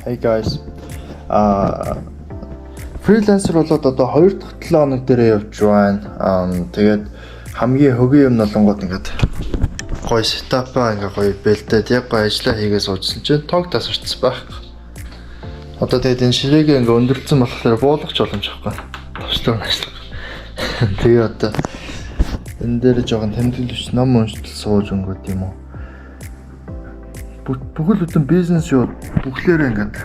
Hey guys. Freelancer болоод одоо 2 дахь 7 хоног дээрээ явж байна. Тэгээд хамгийн хөгийн юм болонгууд ингээд гоё сетапаа ингээ гоё бэлдээд яг гоё ажиллаа хийгээ суужсан чинь тог тасарчсан байх. Одоо тэгээд энэ ширээгээ ингээ өндөрцөн болохоор буулгах боломж авахгүй. Товчлон ажиллах. Тэгээ одоо энэ дээр жоохон тэмдэглэж ном уншдал сууж өнгөт юм уу. Бүхэл бүтэн бизнес юу бүхлээрээ ингээд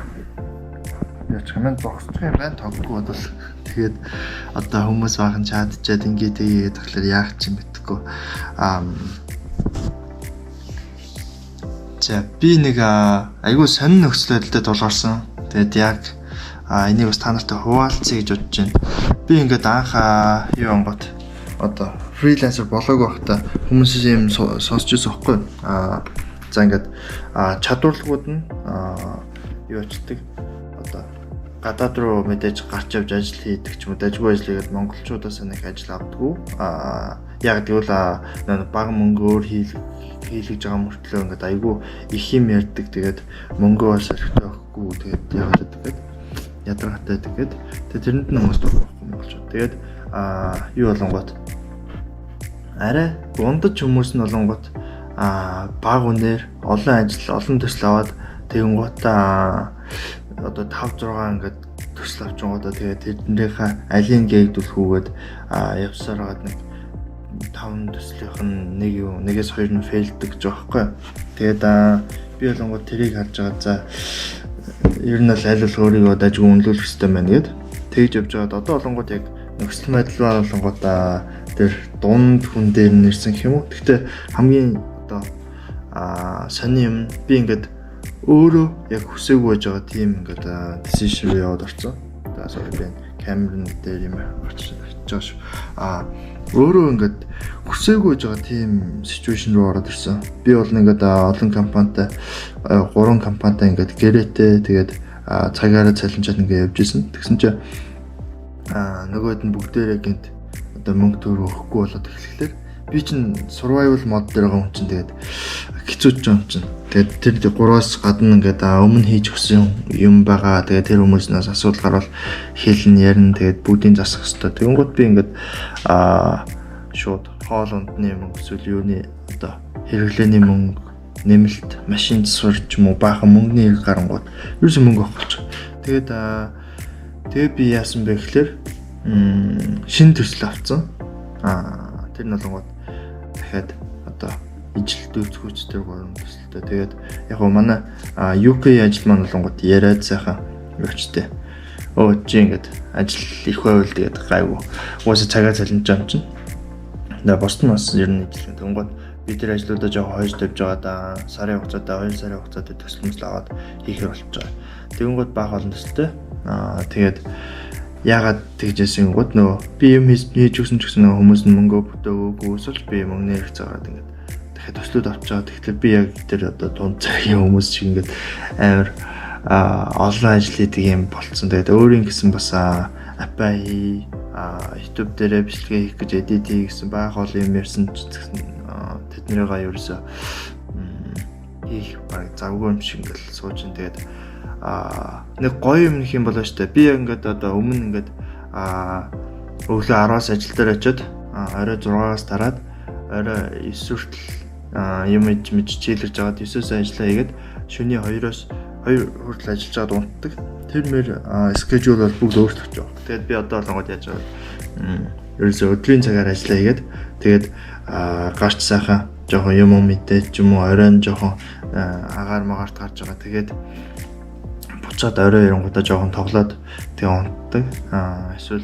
яач хэмээн зогсчих юм байна тоггүй бодвол тэгээд одоо хүмүүс баахан чатчаад ингээд тэгээд тэгэхээр яах ч юм битггүй за би нэг айгүй сонин нөхцөл байдалтай тулгарсан. Тэгээд яг энийг бас та нартай хуваалцъя гэж бодож байна. Би ингээд анх юу онгот одоо фрилансер болоог байхдаа хүмүүсийн юм сонсч ирсэн байхгүй. За ингээд чадварлагууд нь юу ачдаг одоо гадаад руу мэдээж гарч явж ажил хийдэг ч юм уу дажгүй ажил хийгээд монголчуудаас нэг ажил авдаггүй. Яг гэвэл бага мөнгөөр хийлгэж байгаа мөртлөө ингээд айгүй их юм ярьдаг. Тэгээд мөнгөө бас хэрэгтэй байхгүй. Тэгээд яагаад гэдэг ядаргатай тэгээд тэрэнд нь хүмүүс дурахгүй монголчууд. Тэгээд юу болонгот арай ундаж хүмүүс нь болонгот баг үнээр олон ажил олон төсөл аваад тэгэнгუутаа одоо 5 6 ингээд төсөл авч байгаагаа тэгээд тэднийхээ алийг гээгдүүлэхгүйгээд явсаар байгаа нэг 5 төслийнх нь нэгээс 2 нь фейлдэг гэж байгаа байхгүй. Тэгээд би болонгууд тэрийг харж байгаа. За ер нь л аль болох өөрийгөө дажгүй үнэлүүлэх хэрэгтэй байна гэд тэгж явж байгаад одоо болонгууд яг нөхцөл байдал болонгууд тэр дунд хүн дээр нэрсэн гэх юм уу. Гэхдээ хамгийн сони юм би ингээд өөрөө яг хүсээгүй байж байгаа тийм ингээд decision руу яваад орсон. За sorry би камерын дээр юм гарч байгаа шүү. Өөрөө ингээд хүсээгүй байж байгаа тийм situation руу ороод ирсэн. Би бол ингээд олон компанитай 3 компанитай ингээд гэрээтэй тэгээд цагаараа цалинжаад ингээд явж исэн. Тэгсэн чинь нөгөөд нь бүгдээрээ гинт одоо мөнгө төгрөг өгөхгүй болоод эхлэхлээр би чинь survival mode дээр байгаа юм чинь тэгээд хэцүүч юм чинь. Тэгээд тэр 3-аас гадна ингээд өмнө хийж өгсөн юм байгаа. Тэгээд тэр хүмүүснээс асуудал гарвал хэлнэ ярина. Тэгээд бүгдийг засах хэрэгтэй. Тэгэнгүүт би ингээд шууд хоол ундны мөнгө эсвэл юуны одоо хэрэглээний мөнгө нэмэлт машин засвар ч юм уу баахан мөнгөний хэрэг гарангууд ерөөсөн мөнгө авах болчих. Тэгээд би яасан бэ гэхээр шинэ төсөл авцсан. Тэр нь болонгууд дахиад одоо ижил дүүцгүүцтэй 3 төсөлтэй. Тэгээд яг гоо манай UK ажил маань болонгууд яриад сайхан өгчтэй. Чи ингээд ажил их байвал тэгээд гайгүй. Угаасаа цагаа цалинж байгаа юм чинь. Тэгээд босд нь бас ер нь ижил. Тэнгууд би тэр ажлуудаа жоохон хойж тавьж байгаа сарын хугацаатай 2 сарын хугацаатай төсөлмөс аваад хийхээр болж байгаа. Тэнгууд баах олон төсөлтэй. Тэгээд яагаад тэгжсэн гот нөө би юм хийж өгсөн ч гэсэн хүмүүс нь мөнгө бүтээгөөгүй эсвэл би мөнгөний хэрэг заагаад ингээд дахиад төслүүд авч байгаа. Тэгэхээр би яг тэр одоо дунд цагийн хүмүүс шиг ингээд амар олон ажил хийдэг юм болцсон. Тэгээд өөрийн гэсэн бас apply YouTube дээрээ бичлэгээ хийх гэж edit хийсэн байх олон юм ярьсан ч гэсэн тэднийгээ ерөөсөө хийх баг завгүй юм шиг ингээд сууж ин. Тэгээд нэг гоё юм нэх юм болоо штэ. Би ингээд одоо өмнө ингээд өглөө 10-аас ажил дээр очиод орой 6-аас дараад орой 9 хүртэл юм мэдж чийлэрж жагаад 9-өөс ажиллаа хийгээд шөнийн 2-оос 2 хүртэл ажиллаж жаад унтдаг. Тэр мэр schedule бол бүгд өөрчлөгдөж байгаа. Тэгээд би одоо болгоод яаж байгаа. Ерөөсөө өдрийн цагаар ажиллаа хийгээд тэгээд гарч сайхан жоохон юм мэдээ ч юм уу оройн жоохон агаар магаарт гарч байгаа. Тэгээд буцаад орой ирэнгуудаа жоохон тоглоод тэгээ унтдаг. Эсвэл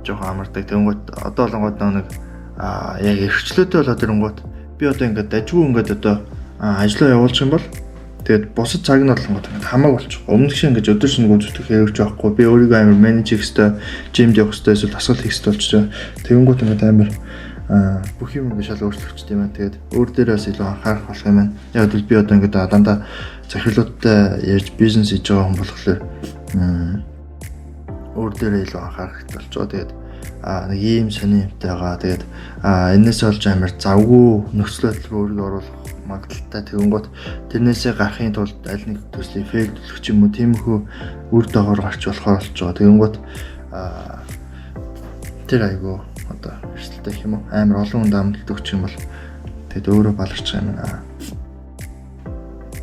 жоохон амардаг. Тэнгүүт одоо болонгууд нэг яг эрхчлөөтэй болоод ирэнгүүт би одоо ингээд дажгүй ингээд одоо ажлаа явуулчих юм бол тэгээд бусад цаг нь болонгууд ингээд хамаагүй болчих. Өмнө шиг ингээд өдөр шинэ гүйцэтгэх хэрэгч байхгүй. Би өөрийгөө амар менеж хийх хэрэгтэй, жимд явах хэрэгтэй, эсвэл дасгал хийх хэрэгтэй болчихоо. Тэнгүүт ингээд амар бүх юм ингээд шал өөрчлөгчд юм байна. Тэгээд өөр дээрээ бас илүү анхаарах болох юм байна. Яг л би одоо ингээд дандаа захирлуудтай ярьж бизнес хийж байгаа хүн болохоор өөр дээрээ илүү анхаарах хэрэгтэй болчихоо. Тэгээд нэг ийм сони юмтай байгаа. Тэгээд энэс олж амар завгүй нөхцөл байдал руу өөрийгөө оруулах магадaltaй тэгэнгүүт тэрнээсээ гарахын тулд аль нэг төслийн фейлдүүлэх ч юм уу тиймэрхүү үр дагавар гарч болохоор болж байгаа. Тэгэнгүүт тэр айгу одоо эрсдэлтэй гэх юм уу амар олон хүнд амжилт өгч юм бол тэгэд өөрөө баларч байгаа юм аа.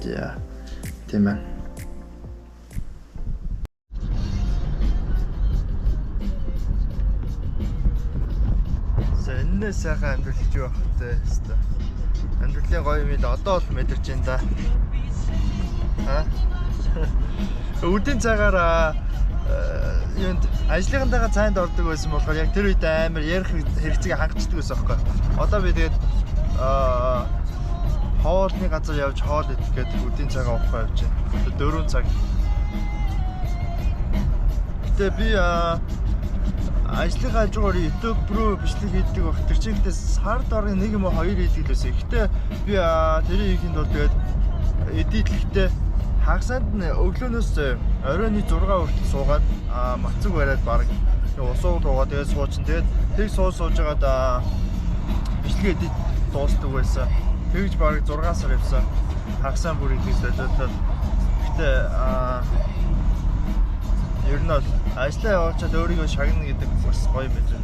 За тийм ээ. Энэ сайхан амьдралж юу бахтай хэвээр. Амьдралын гоё юм л одоо л мэдэрч байна да. Өдөрт цагаар юунд ажлынхантайгаа цаанд ордог байсан болохоор яг тэр үед амар ярих хэрэгцээг хангацдаг байсан байхгүй. Одоо би тэгээд хоолны газар явж хоол идэх гээд өдөрт цагаа уухгүй явж байна. 4 цаг. Гэтэ би ажлын хажуугаар YouTube руу бичлэг хийдэг баг. Тэр чинь сард орны 1 юм уу 2 хийдэг л байсан. Гэтэ би тэрийг хийхэд бол тэгээд эдитлэхдээ хагасанд нь өглөөнөөс оройн 6 хүртэл суугаад мацаг бариад баг ус уугаа тэгээд суучин. Тэгээд тэг сууж байгаад бичлэг эдит дуусдаг байсан. Тэгж баг 6 сар явсан. Хагасаа бүр идэх солиотой. Гэтэ ер нь бол ажлаа явуулчаад өөрийгөө шагнана гэдэг бас гоё юм байна л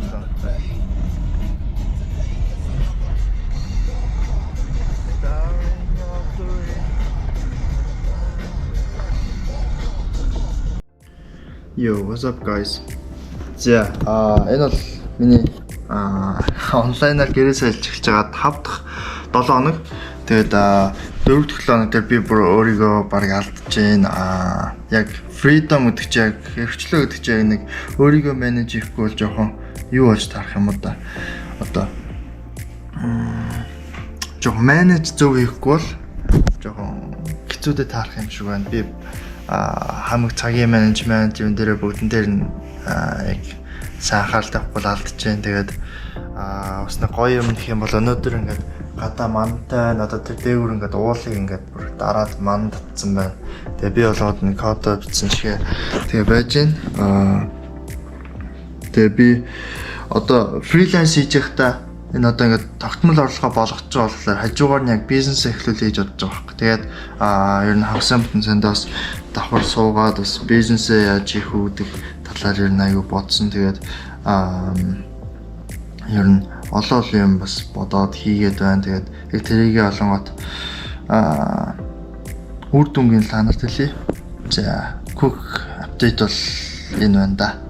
да. Yo, what's up guys? За, энэ бол миний онлайнаар гэрээс ажиллаж байгаа 5 дахь 7 хоног. Тэгээд 4 дахь 7 хоног дээр би бүр өөрийгөө баг алдаж байна. Яг freedom гэдэг чинь яг хөвчлөө гэдэг чинь нэг өөрийгөө менеж хийхгүй бол жоохон юу болж тарах юм уу да. Одоо жоохон менеж зөв хийхгүй бол жоохон хэцүүдэд таарах юм шиг байна. Би хамаг цагийн менежмент юм дээр бүгдэн дээр нь яг сайн анхаарал тавихгүй алдаж байна. Тэгээд бас нэг гоё юм гэх юм бол өнөөдөр ингээд гадаа мантай надад тэр дээгүүр ингээд уулыг ингээд бүр дараад ман татсан байна. Тэгээ би болоод нэг кодо бичсэн шиг тэгээ байж байна. Тэгээ би одоо фриланс хийж байхдаа энэ одоо ингээд тогтмол орлогоо болгож байгаа болохоор хажуугаар нь яг бизнес эхлүүлээ гэж бодож байгаа хэрэг. Тэгээд ер нь хагасан бүтэн сандаас давхар суугаад бас бизнесээ яаж хийх үү гэдэг талаар ер нь аягүй бодсон. Тэгээд ер нь олон юм бас бодоод хийгээд байна. Тэгээд яг тэрийгээ олонгот үр дүнгийн талаар хэлье. За, quick update бол энэ байна да.